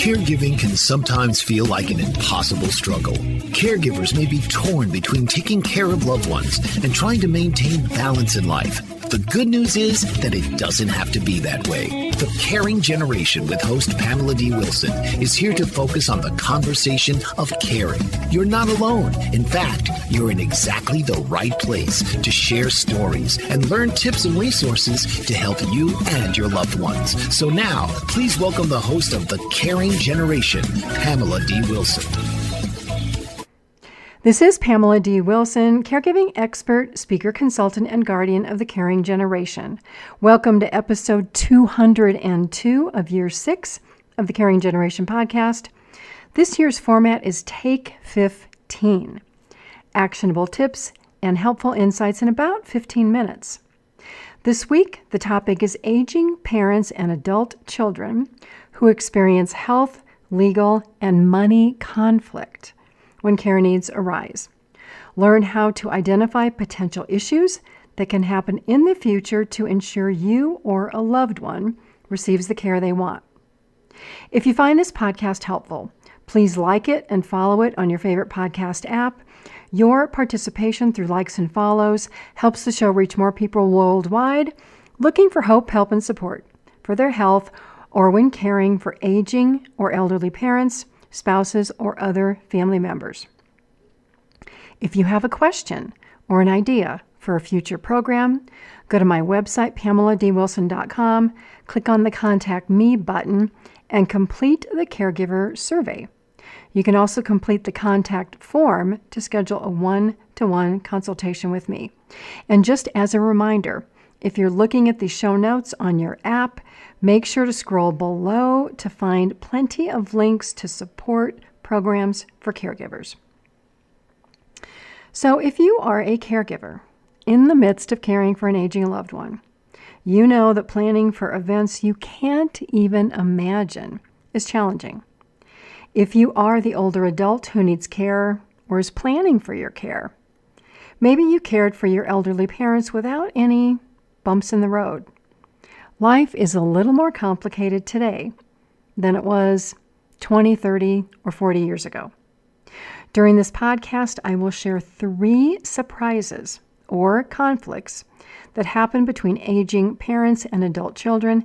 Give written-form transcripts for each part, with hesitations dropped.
Caregiving can sometimes feel like an impossible struggle. Caregivers may be torn between taking care of loved ones and trying to maintain balance in life. The good news is that it doesn't have to be that way. The Caring Generation with host Pamela D Wilson is here to focus on the conversation of caring. You're not alone. In fact, you're in exactly the right place to share stories and learn tips and resources to help you and your loved ones. So now, please welcome the host of The Caring Generation, Pamela D Wilson. This is Pamela D Wilson, caregiving expert, speaker, consultant, and guardian of the Caring Generation. Welcome to episode 202 of year 6 of the Caring Generation podcast. This year's format is Take 15, actionable tips and helpful insights in about 15 minutes. This week, the topic is aging parents and adult children who experience health, legal, and money conflict when care needs arise. Learn how to identify potential issues that can happen in the future to ensure you or a loved one receives the care they want. If you find this podcast helpful, please like it and follow it on your favorite podcast app. Your participation through likes and follows helps the show reach more people worldwide looking for hope, help, and support for their health or when caring for aging or elderly parents, spouses, or other family members. If you have a question or an idea for a future program, go to my website, PamelaDWilson.com, click on the Contact Me button, and complete the caregiver survey. You can also complete the contact form to schedule a one-to-one consultation with me. And just as a reminder, if you're looking at the show notes on your app, make sure to scroll below to find plenty of links to support programs for caregivers. So if you are a caregiver in the midst of caring for an aging loved one, you know that planning for events you can't even imagine is challenging. If you are the older adult who needs care or is planning for your care, maybe you cared for your elderly parents without any bumps in the road. Life is a little more complicated today than it was 20, 30, or 40 years ago. During this podcast, I will share 3 surprises or conflicts that happen between aging parents and adult children,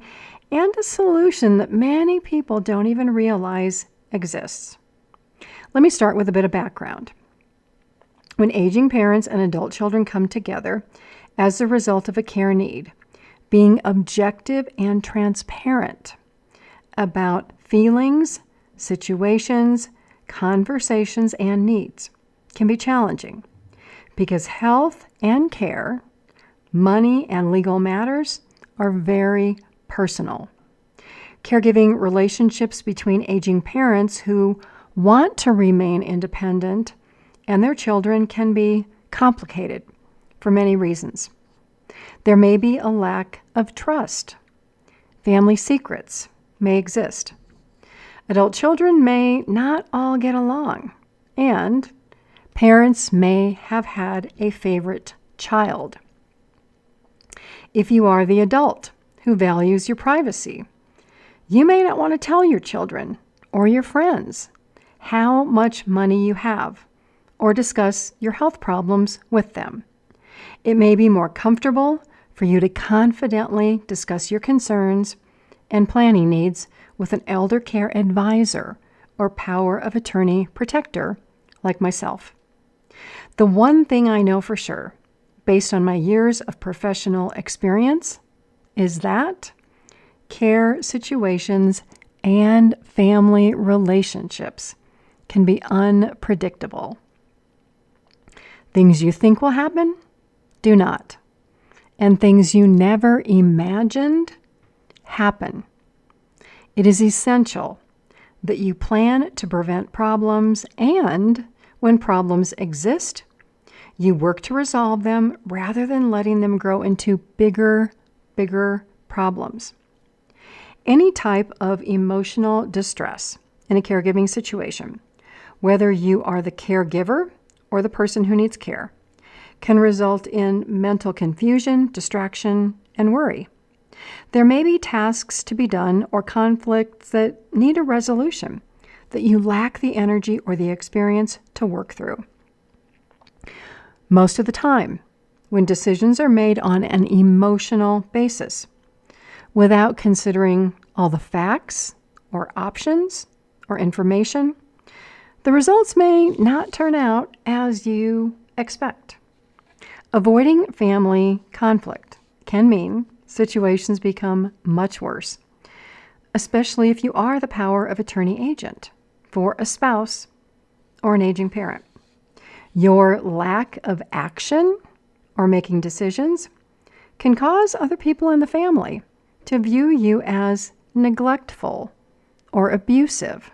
and a solution that many people don't even realize exists. Let me start with a bit of background. When aging parents and adult children come together as a result of a care need, being objective and transparent about feelings, situations, conversations, and needs can be challenging because health and care, money, and legal matters are very personal. Caregiving relationships between aging parents who want to remain independent and their children can be complicated for many reasons. There may be a lack of trust. Family secrets may exist. Adult children may not all get along, and parents may have had a favorite child. If you are the adult who values your privacy, you may not want to tell your children or your friends how much money you have or discuss your health problems with them. It may be more comfortable for you to confidently discuss your concerns and planning needs with an elder care advisor or power of attorney protector like myself. The one thing I know for sure, based on my years of professional experience, is that care situations and family relationships can be unpredictable. Things you think will happen do not, and things you never imagined happen. It is essential that you plan to prevent problems, and when problems exist, you work to resolve them rather than letting them grow into bigger problems. Any type of emotional distress in a caregiving situation, whether you are the caregiver or the person who needs care, can result in mental confusion, distraction, and worry. There may be tasks to be done or conflicts that need a resolution that you lack the energy or the experience to work through. Most of the time, when decisions are made on an emotional basis, without considering all the facts or options or information, the results may not turn out as you expect. Avoiding family conflict can mean situations become much worse, especially if you are the power of attorney agent for a spouse or an aging parent. Your lack of action or making decisions can cause other people in the family to view you as neglectful or abusive,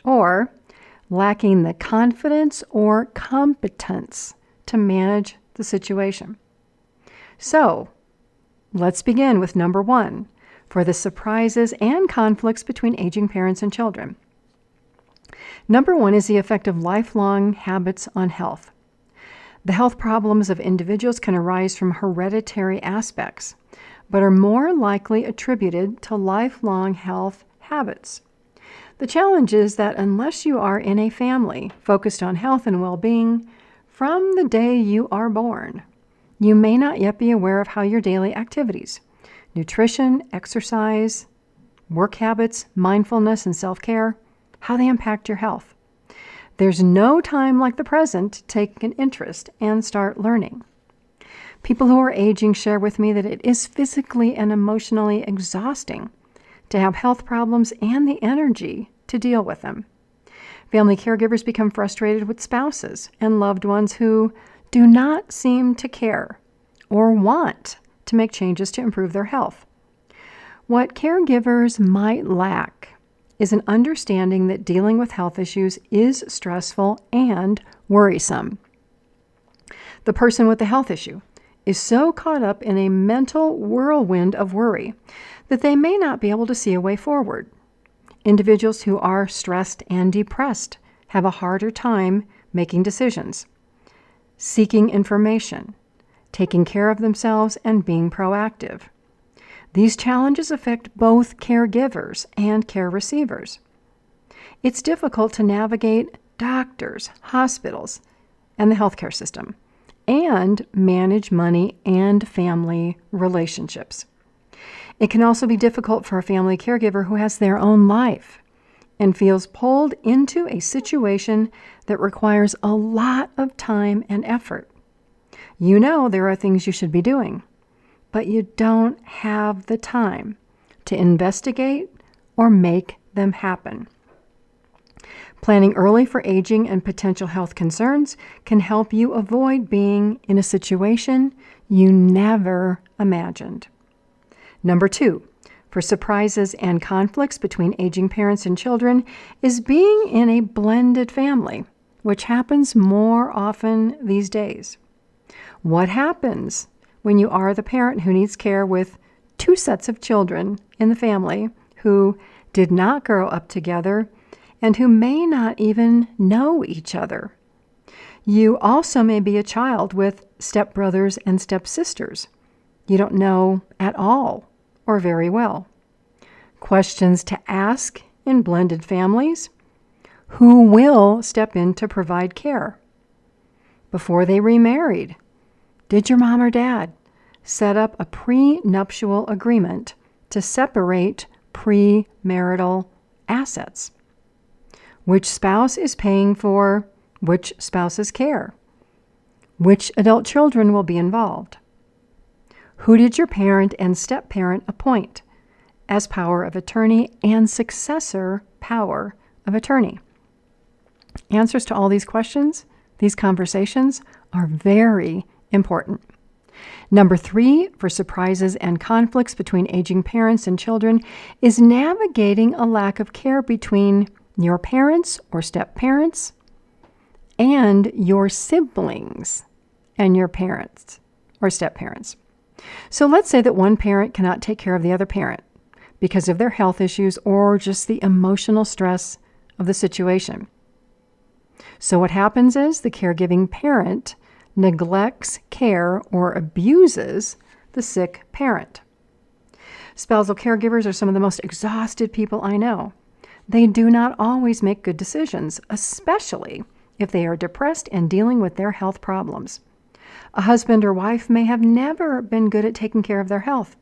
or lacking the confidence or competence to manage the situation. So, let's begin with number 1 for the surprises and conflicts between aging parents and children. Number 1 is the effect of lifelong habits on health. The health problems of individuals can arise from hereditary aspects, but are more likely attributed to lifelong health habits. The challenge is that unless you are in a family focused on health and well-being from the day you are born, you may not yet be aware of how your daily activities, nutrition, exercise, work habits, mindfulness, and self-care, how they impact your health. There's no time like the present to take an interest and start learning. People who are aging share with me that it is physically and emotionally exhausting to have health problems and the energy to deal with them. Family caregivers become frustrated with spouses and loved ones who do not seem to care or want to make changes to improve their health. What caregivers might lack is an understanding that dealing with health issues is stressful and worrisome. The person with the health issue is so caught up in a mental whirlwind of worry that they may not be able to see a way forward. Individuals who are stressed and depressed have a harder time making decisions, seeking information, taking care of themselves, and being proactive. These challenges affect both caregivers and care receivers. It's difficult to navigate doctors, hospitals, and the healthcare system, and manage money and family relationships. It can also be difficult for a family caregiver who has their own life and feels pulled into a situation that requires a lot of time and effort. You know there are things you should be doing, but you don't have the time to investigate or make them happen. Planning early for aging and potential health concerns can help you avoid being in a situation you never imagined. Number 2, for surprises and conflicts between aging parents and children, is being in a blended family, which happens more often these days. What happens when you are the parent who needs care with 2 sets of children in the family who did not grow up together and who may not even know each other? You also may be a child with stepbrothers and stepsisters you don't know at all or very well. Questions to ask in blended families: who will step in to provide care? Before they remarried, did your mom or dad set up a prenuptial agreement to separate premarital assets? Which spouse is paying for which spouse's care? Which adult children will be involved? Who did your parent and step-parent appoint as power of attorney and successor power of attorney? Answers to all these questions, these conversations, are very important. Number 3, for surprises and conflicts between aging parents and children, is navigating a lack of care between your parents or step-parents and your siblings and your parents or step-parents. So let's say that one parent cannot take care of the other parent because of their health issues or just the emotional stress of the situation. So what happens is the caregiving parent neglects care or abuses the sick parent. Spousal caregivers are some of the most exhausted people I know. They do not always make good decisions, especially if they are depressed and dealing with their health problems. A husband or wife may have never been good at taking care of their health.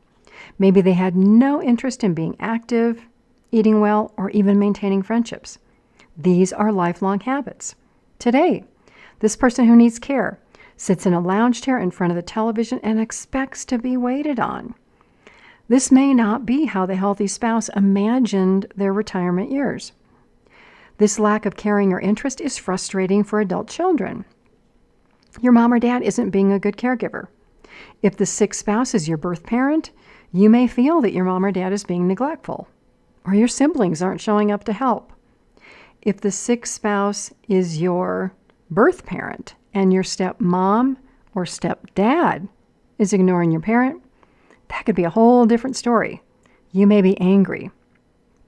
Maybe they had no interest in being active, eating well, or even maintaining friendships. These are lifelong habits. Today, this person who needs care sits in a lounge chair in front of the television and expects to be waited on. This may not be how the healthy spouse imagined their retirement years. This lack of caring or interest is frustrating for adult children. Your mom or dad isn't being a good caregiver. If the sick spouse is your birth parent, you may feel that your mom or dad is being neglectful, or your siblings aren't showing up to help. If the sick spouse is your birth parent and your stepmom or stepdad is ignoring your parent, that could be a whole different story. You may be angry.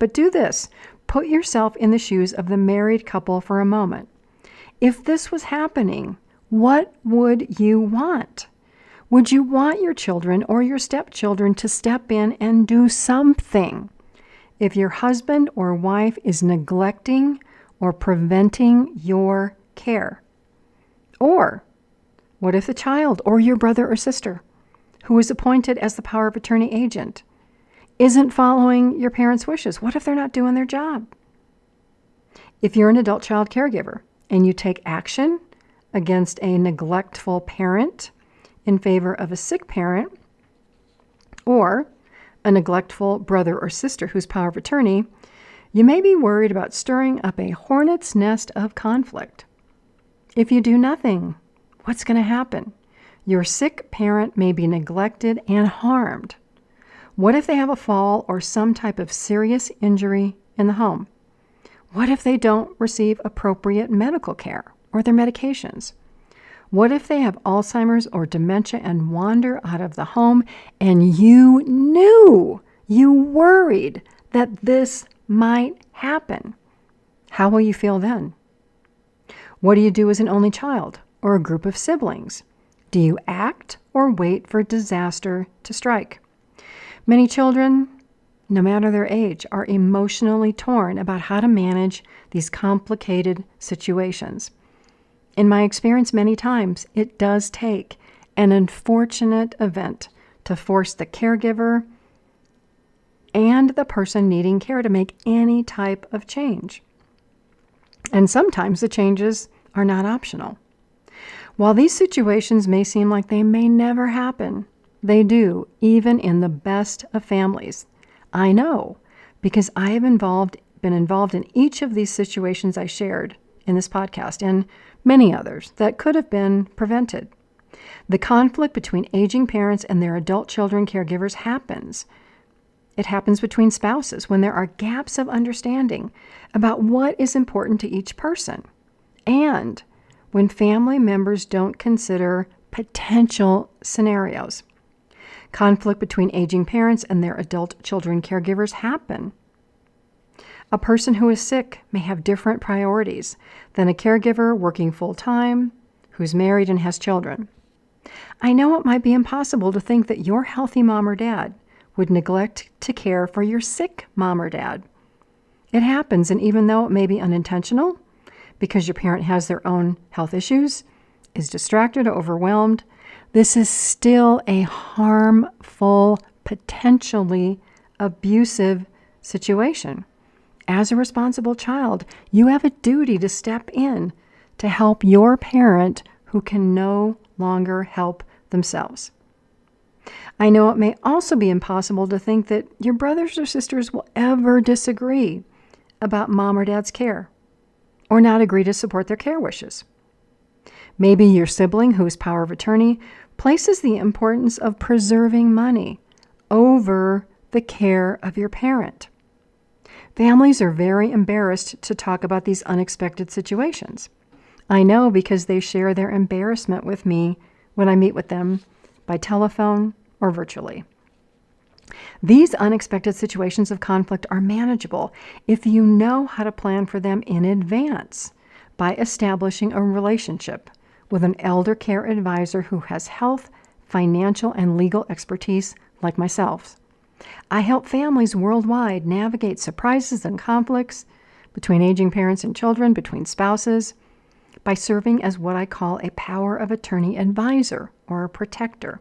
But do this. Put yourself in the shoes of the married couple for a moment. If this was happening, what would you want? Would you want your children or your stepchildren to step in and do something? If your husband or wife is neglecting or preventing your care? Or what if the child or your brother or sister, who is appointed as the power of attorney agent, isn't following your parents' wishes? What if they're not doing their job? If you're an adult child caregiver and you take action against a neglectful parent in favor of a sick parent, or a neglectful brother or sister who's power of attorney, you may be worried about stirring up a hornet's nest of conflict. If you do nothing, what's going to happen? Your sick parent may be neglected and harmed. What if they have a fall or some type of serious injury in the home? What if they don't receive appropriate medical care or their medications? What if they have Alzheimer's or dementia and wander out of the home and you knew, you worried that this might happen? How will you feel then? What do you do as an only child or a group of siblings? Do you act or wait for disaster to strike? Many children, no matter their age, are emotionally torn about how to manage these complicated situations. In my experience, many times, it does take an unfortunate event to force the caregiver and the person needing care to make any type of change. And sometimes the changes are not optional. While these situations may seem like they may never happen, they do, even in the best of families. I know, because I have been involved in each of these situations I shared in this podcast and many others that could have been prevented. The conflict between aging parents and their adult children caregivers happens. It happens between spouses when there are gaps of understanding about what is important to each person, and when family members don't consider potential scenarios. Conflict between aging parents and their adult children caregivers happen. A person who is sick may have different priorities than a caregiver working full-time who's married and has children. I know it might be impossible to think that your healthy mom or dad would neglect to care for your sick mom or dad. It happens, and even though it may be unintentional, because your parent has their own health issues, is distracted or overwhelmed, this is still a harmful, potentially abusive situation. As a responsible child, you have a duty to step in to help your parent who can no longer help themselves. I know it may also be impossible to think that your brothers or sisters will ever disagree about mom or dad's care, or not agree to support their care wishes. Maybe your sibling, who is power of attorney, places the importance of preserving money over the care of your parent. Families are very embarrassed to talk about these unexpected situations. I know because they share their embarrassment with me when I meet with them by telephone or virtually. These unexpected situations of conflict are manageable if you know how to plan for them in advance by establishing a relationship with an elder care advisor who has health, financial, and legal expertise like myself. I help families worldwide navigate surprises and conflicts between aging parents and children, between spouses, by serving as what I call a power of attorney advisor or a protector.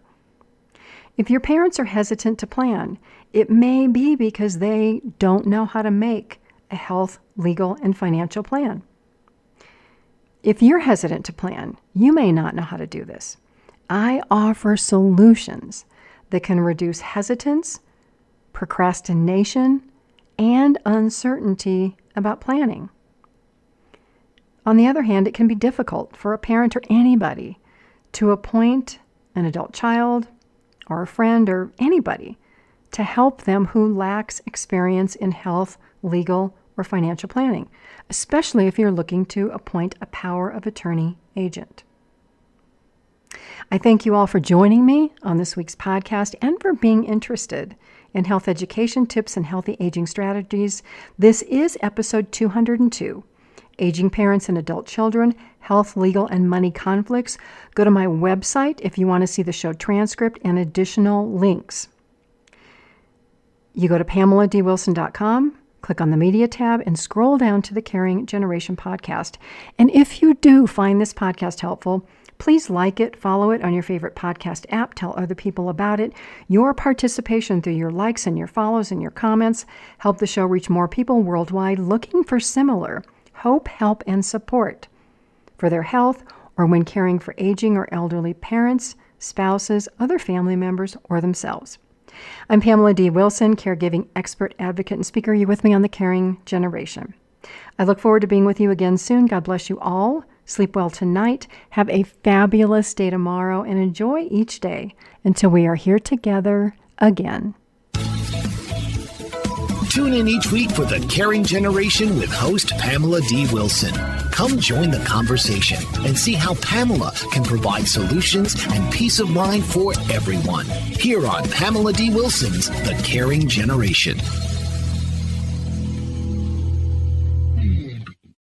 If your parents are hesitant to plan, it may be because they don't know how to make a health, legal, and financial plan. If you're hesitant to plan, you may not know how to do this. I offer solutions that can reduce hesitance, procrastination, and uncertainty about planning. On the other hand, it can be difficult for a parent or anybody to appoint an adult child or a friend or anybody to help them who lacks experience in health, legal, or financial planning, especially if you're looking to appoint a power of attorney agent. I thank you all for joining me on this week's podcast and for being interested in health education tips and healthy aging strategies. This is episode 202, Aging Parents and Adult Children, Health, Legal, and Money Conflicts. Go to my website if you want to see the show transcript and additional links. You go to PamelaDWilson.com, click on the Media tab, and scroll down to the Caring Generation podcast. And if you do find this podcast helpful, please like it, follow it on your favorite podcast app, tell other people about it. Your participation through your likes and your follows and your comments help the show reach more people worldwide looking for similar hope, help, and support for their health or when caring for aging or elderly parents, spouses, other family members, or themselves. I'm Pamela D Wilson, caregiving expert, advocate, and speaker. Are you with me on the Caring Generation? I look forward to being with you again soon. God bless you all. Sleep well tonight. Have a fabulous day tomorrow and enjoy each day until we are here together again. Tune in each week for the Caring Generation with host Pamela D Wilson. Come join the conversation and see how Pamela can provide solutions and peace of mind for everyone. Here on Pamela D Wilson's The Caring Generation.